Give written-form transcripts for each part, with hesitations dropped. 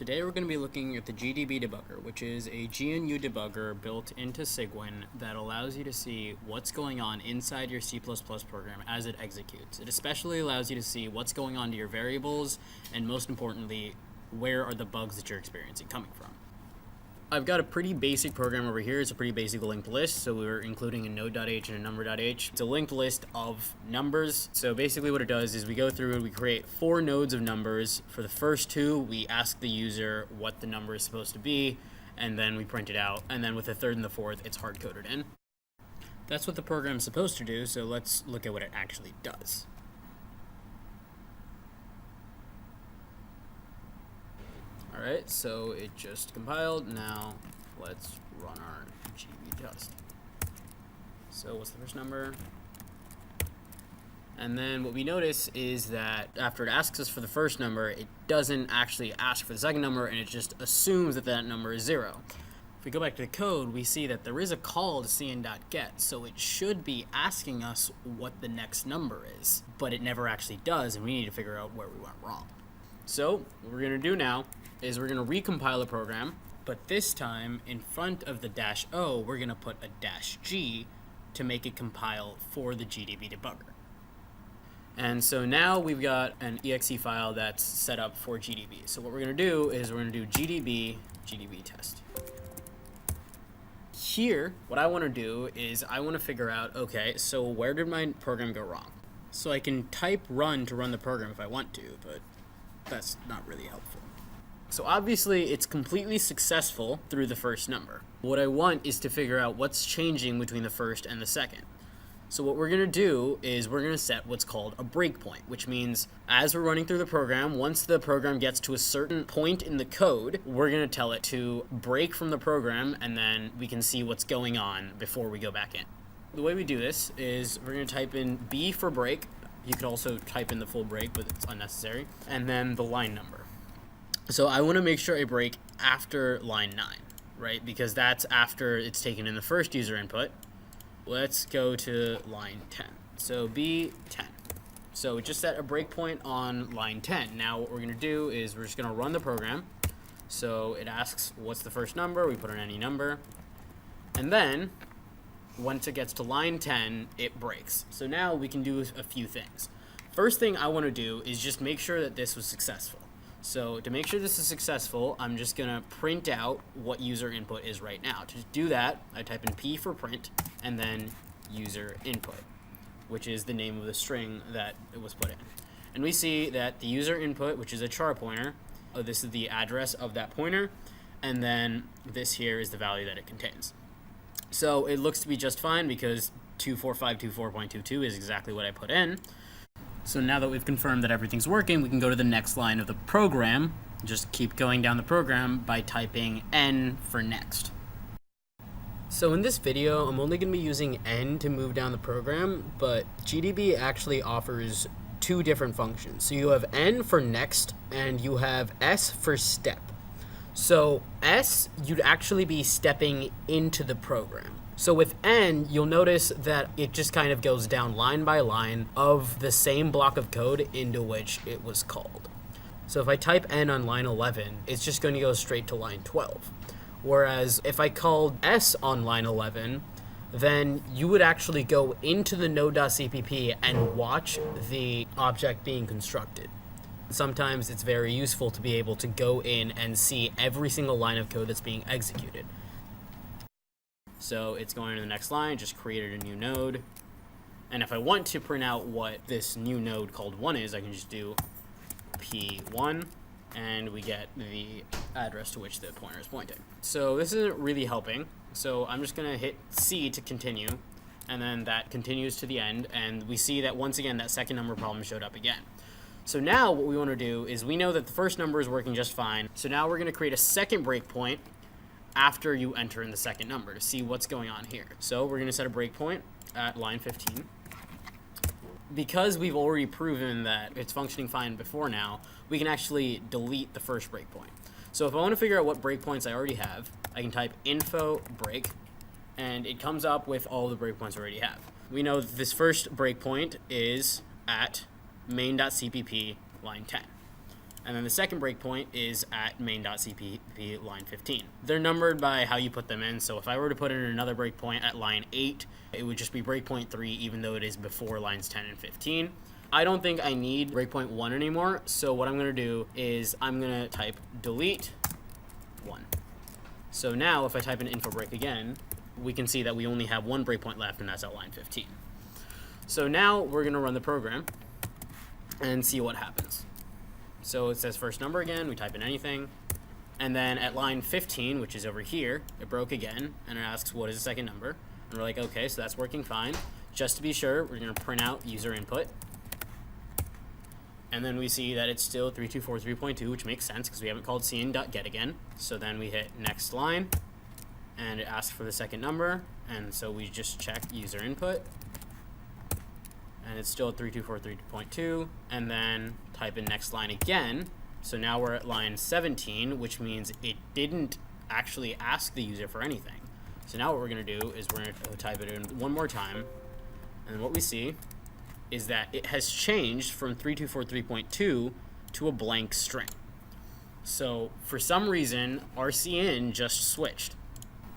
Today we're going to be looking at the GDB debugger, which is a GNU debugger built into Cygwin that allows you to see what's going on inside your C++ program as it executes. It especially allows you to see what's going on to your variables, and most importantly, where are the bugs that you're experiencing coming from. I've got a pretty basic program over here. It's a pretty basic linked list, so we're including a node.h and a number.h. It's a linked list of numbers. So basically what it does is we go through and we create 4 nodes of numbers. For the first 2, we ask the user what the number is supposed to be, and then we print it out. And then with the 3rd and the 4th, it's hard-coded in. That's what the program's supposed to do, so let's look at what it actually does. Alright, so it just compiled. Now let's run our GDB test. So what's the first number? And then what we notice is that after it asks us for the first number, it doesn't actually ask for the second number, and it just assumes that that number is 0. If we go back to the code, we see that there is a call to cin.get, so it should be asking us what the next number is, but it never actually does, and we need to figure out where we went wrong. So what we're going to do now is we're going to recompile the program, but this time in front of the -o, we're going to put a -g to make it compile for the GDB debugger. And so now we've got an exe file that's set up for GDB. So what we're going to do is we're going to do GDB test. Here, what I want to do is I want to figure out, okay, so where did my program go wrong? So I can type run to run the program if I want to, but that's not really helpful. So obviously it's completely successful through the first number. What I want is to figure out what's changing between the first and the second. So what we're going to do is we're going to set what's called a breakpoint, which means as we're running through the program, once the program gets to a certain point in the code, we're going to tell it to break from the program, and then we can see what's going on before we go back in. The way we do this is we're going to type in B for break. You could also type in the full break, but it's unnecessary. And then the line number. So I want to make sure I break after line 9, right? Because that's after it's taken in the first user input. Let's go to line 10. So B10. So we just set a breakpoint on line 10. Now what we're going to do is we're just going to run the program. So it asks what's the first number. We put in any number. And then once it gets to line 10, it breaks. So now we can do a few things. First thing I want to do is just make sure that this was successful. So to make sure this is successful, I'm just going to print out what user input is right now. To do that, I type in P for print and then user input, which is the name of the string that it was put in. And we see that the user input, which is a char pointer, this is the address of that pointer, and then this here is the value that it contains. So it looks to be just fine because 24524.22 is exactly what I put in. So now that we've confirmed that everything's working, we can go to the next line of the program. Just keep going down the program by typing N for next. So in this video, I'm only going to be using N to move down the program, but GDB actually offers 2 different functions. So you have N for next, and you have S for step. So S, you'd actually be stepping into the program. So with N, you'll notice that it just kind of goes down line by line of the same block of code into which it was called. So if I type N on line 11, it's just going to go straight to line 12. Whereas if I called S on line 11, then you would actually go into the node.cpp and watch the object being constructed. Sometimes it's very useful to be able to go in and see every single line of code that's being executed. So it's going to the next line, just created a new node. And if I want to print out what this new node called 1 is, I can just do P1, and we get the address to which the pointer is pointing. So this isn't really helping. So I'm just going to hit C to continue, and then that continues to the end. And we see that once again, that second number problem showed up again. So now what we want to do is we know that the first number is working just fine. So now we're going to create a second breakpoint after you enter in the second number to see what's going on here. So we're going to set a breakpoint at line 15. Because we've already proven that it's functioning fine before now, we can actually delete the first breakpoint. So if I want to figure out what breakpoints I already have, I can type info break, and it comes up with all the breakpoints I already have. We know that this first breakpoint is at main.cpp line 10. And then the second breakpoint is at main.cpp line 15. They're numbered by how you put them in, so if I were to put in another breakpoint at line 8, it would just be breakpoint 3, even though it is before lines 10 and 15. I don't think I need breakpoint 1 anymore, so what I'm going to do is I'm going to type delete 1. So now if I type in info break again, we can see that we only have one breakpoint left, and that's at line 15. So now we're going to run the program and see what happens. So it says first number again, we type in anything, and then at line 15, which is over here, it broke again, and it asks what is the second number, and we're like, okay, so that's working fine. Just to be sure, we're going to print out user input, and then we see that it's still 3243.2, which makes sense because we haven't called cin.get again. So then we hit next line, and it asks for the second number, and so we just check user input, and it's still 3243.2, and then type in next line again. So now we're at line 17, which means it didn't actually ask the user for anything. So now what we're going to do is we're going to type it in one more time, and what we see is that it has changed from 3243.2 to a blank string. So for some reason, our cin just switched.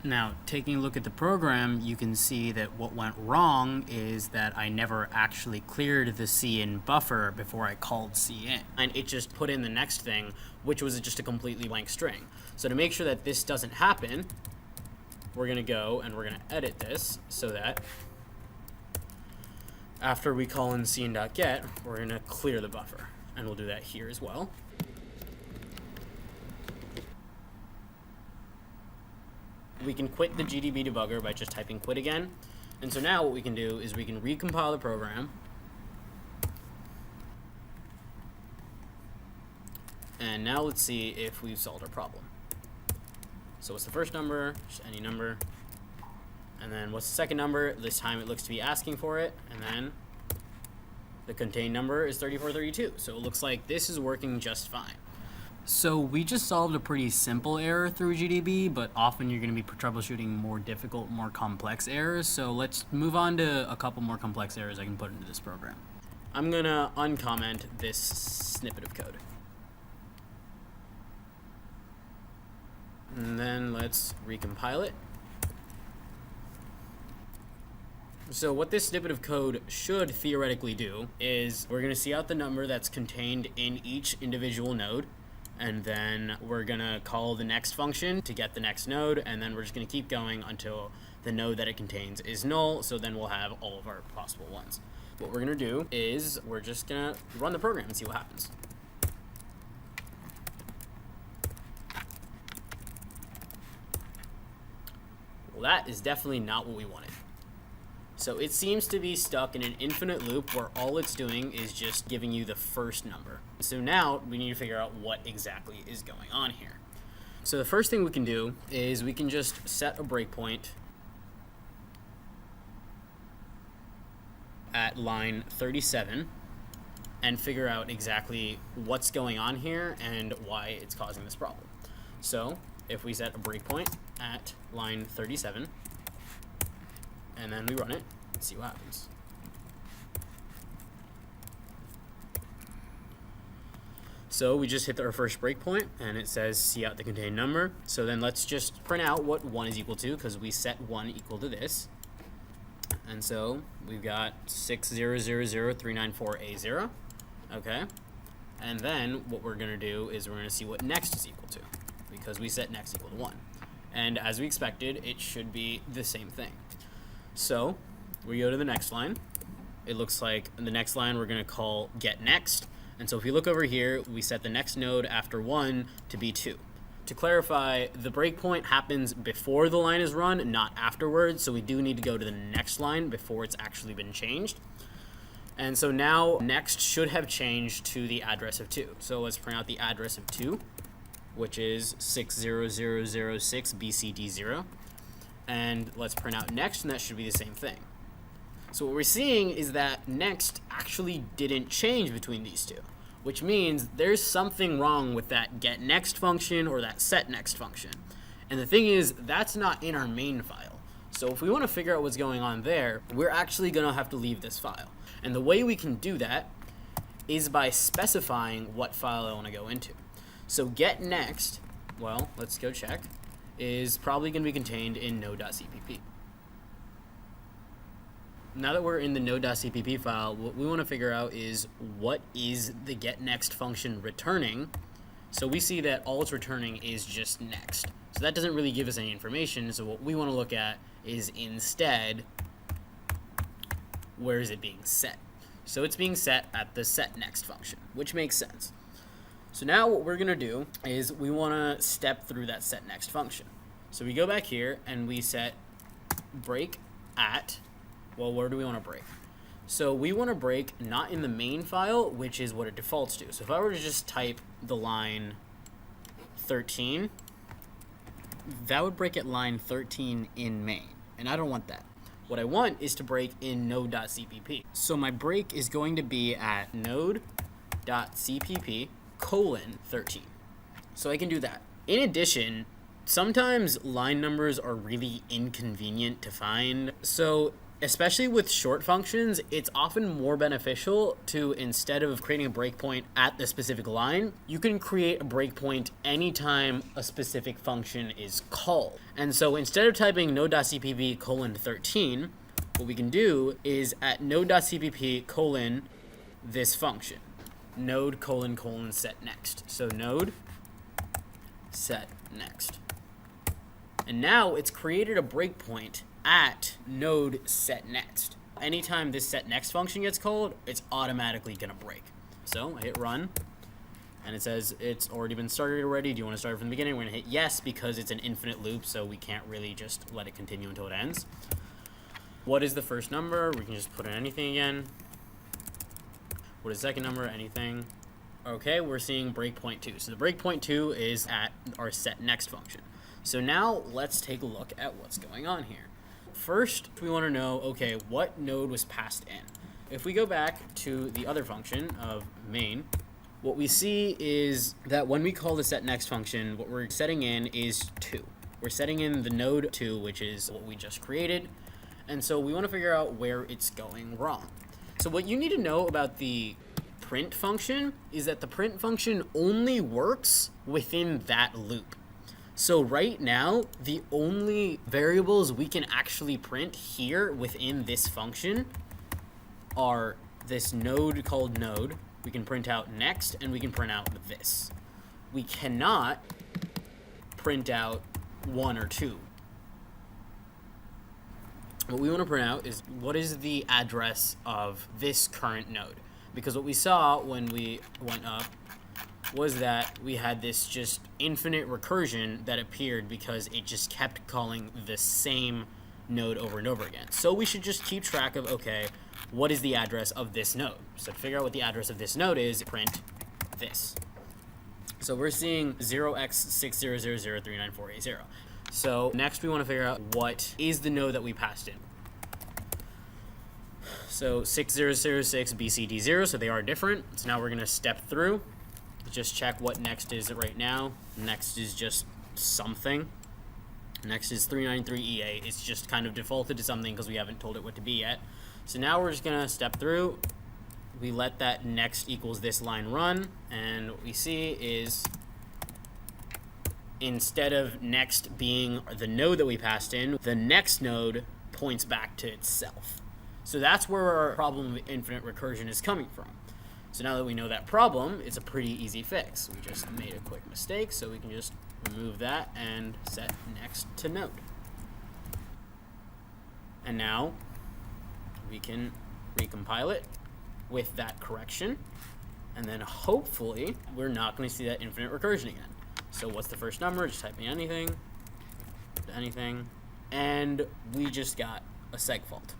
Now, taking a look at the program, you can see that what went wrong is that I never actually cleared the cin buffer before I called cin. And it just put in the next thing, which was just a completely blank string. So to make sure that this doesn't happen, we're going to go and we're going to edit this so that after we call in cin.get, we're going to clear the buffer. And we'll do that here as well. We can quit the GDB debugger by just typing quit again. And so now what we can do is we can recompile the program. And now let's see if we've solved our problem. So what's the first number? Just any number. And then what's the second number? This time it looks to be asking for it. And then the contained number is 3432. So it looks like this is working just fine. So we just solved a pretty simple error through GDB, but often you're going to be troubleshooting more difficult, more complex errors. So let's move on to a couple more complex errors I can put into this program. I'm going to uncomment this snippet of code. And then let's recompile it. So what this snippet of code should theoretically do is we're going to see out the number that's contained in each individual node, and then we're going to call the next function to get the next node, and then we're just going to keep going until the node that it contains is null, so then we'll have all of our possible ones. What we're going to do is we're just going to run the program and see what happens. Well, that is definitely not what we wanted. So it seems to be stuck in an infinite loop where all it's doing is just giving you the first number. So now we need to figure out what exactly is going on here. So the first thing we can do is we can just set a breakpoint at line 37 and figure out exactly what's going on here and why it's causing this problem. So if we set a breakpoint at line 37, and then we run it and see what happens. So we just hit our first breakpoint, and it says see out the contained number. So then let's just print out what 1 is equal to, because we set 1 equal to this. And so we've got 6000394A0. Okay. And then what we're going to do is we're going to see what next is equal to, because we set next equal to 1. And as we expected, it should be the same thing. So we go to the next line. It looks like in the next line we're going to call get next. And so if you look over here, we set the next node after 1 to be 2. To clarify, the breakpoint happens before the line is run, not afterwards. So we do need to go to the next line before it's actually been changed. And so now next should have changed to the address of 2. So let's print out the address of 2, which is 60006 BCD0. And let's print out next, and that should be the same thing. So what we're seeing is that next actually didn't change between these two, which means there's something wrong with that get next function or that set next function. And the thing is, that's not in our main file. So if we want to figure out what's going on there, we're actually going to have to leave this file. And the way we can do that is by specifying what file I want to go into. So get next, well, let's go check, is probably going to be contained in node.cpp. Now that we're in the node.cpp file, what we want to figure out is what is the getNext function returning. So we see that all it's returning is just next. So that doesn't really give us any information. So what we want to look at is instead, where is it being set? So it's being set at the setNext function, which makes sense. So now what we're going to do is we want to step through that setNext function. So we go back here and we set break at, well, where do we want to break? So we want to break not in the main file, which is what it defaults to. So if I were to just type the line 13, that would break at line 13 in main, and I don't want that. What I want is to break in node.cpp. So my break is going to be at node.cpp:13. So I can do that. In addition, sometimes line numbers are really inconvenient to find. So especially with short functions, it's often more beneficial to, instead of creating a breakpoint at the specific line, you can create a breakpoint anytime a specific function is called. And so instead of typing node.cpp:13, what we can do is at node.cpp: this function, node : set next. So node set next. And now it's created a breakpoint at node set next. Anytime this set next function gets called, it's automatically gonna break. So I hit run, and it says it's already been started already. Do you want to start from the beginning? We're gonna hit yes because it's an infinite loop, so we can't really just let it continue until it ends. What is the first number? We can just put in anything again. What is the second number? Anything. Okay, we're seeing breakpoint 2. So the breakpoint 2 is at our set next function. So now let's take a look at what's going on here. First, we want to know, okay, what node was passed in? If we go back to the other function of main, what we see is that when we call the setNext function, what we're setting in is 2. We're setting in the node 2, which is what we just created. And so we want to figure out where it's going wrong. So what you need to know about the print function is that the print function only works within that loop. So right now, the only variables we can actually print here within this function are this node called node. We can print out next, and we can print out this. We cannot print out 1 or 2. What we want to print out is what is the address of this current node. Because what we saw when we went up was that we had this just infinite recursion that appeared because it just kept calling the same node over and over again. So we should just keep track of, okay, what is the address of this node? So to figure out what the address of this node is, print this. So we're seeing 0x60003940. So next we want to figure out what is the node that we passed in. So 6006 BCD0, so they are different. So now we're going to step through. Just check what next is right now. Next is just something. Next is 393EA. It's just kind of defaulted to something because we haven't told it what to be yet. So now we're just gonna step through. We let that next equals this line run, and what we see is instead of next being the node that we passed in, the next node points back to itself. So that's where our problem of infinite recursion is coming from. So now that we know that problem, it's a pretty easy fix. We just made a quick mistake, so we can just remove that and set next to node. And now we can recompile it with that correction, and then hopefully we're not going to see that infinite recursion again. So what's the first number? Just type in anything, and we just got a seg fault.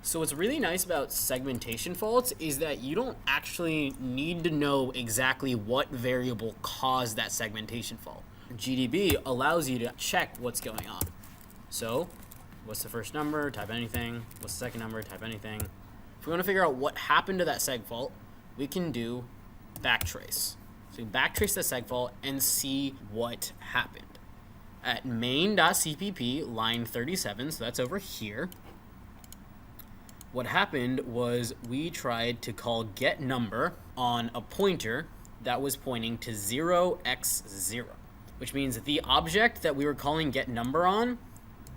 So what's really nice about segmentation faults is that you don't actually need to know exactly what variable caused that segmentation fault. GDB allows you to check what's going on. So what's the first number? Type anything. What's the second number? Type anything. If we want to figure out what happened to that seg fault, we can do backtrace. So we backtrace the seg fault and see what happened. At main.cpp line 37, so that's over here, What happened was we tried to call getNumber on a pointer that was pointing to 0x0, which means the object that we were calling getNumber on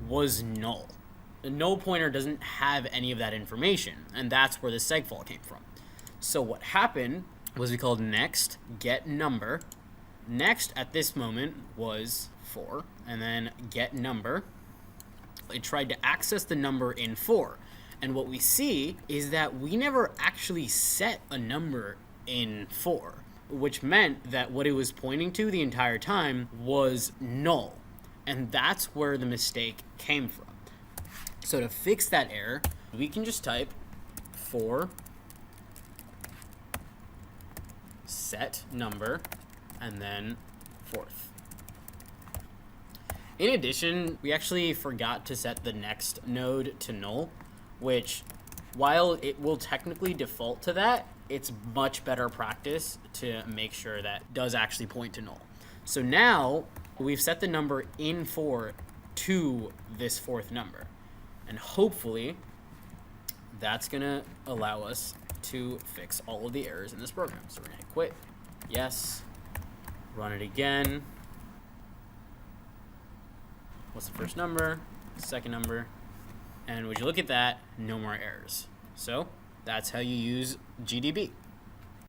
was null. The null pointer doesn't have any of that information, and that's where the segfault came from. So what happened was we called next getNumber. Next at this moment was 4, and then getNumber. It tried to access the number in 4. And what we see is that we never actually set a number in 4, which meant that what it was pointing to the entire time was null. And that's where the mistake came from. So to fix that error, we can just type 4 set number and then 4th. In addition, we actually forgot to set the next node to null, which, while it will technically default to that, it's much better practice to make sure that does actually point to null. So now we've set the number in 4 to this 4th number, and hopefully that's gonna allow us to fix all of the errors in this program. So we're gonna quit, yes, run it again. What's the first number, second number? And would you look at that, no more errors. So that's how you use GDB.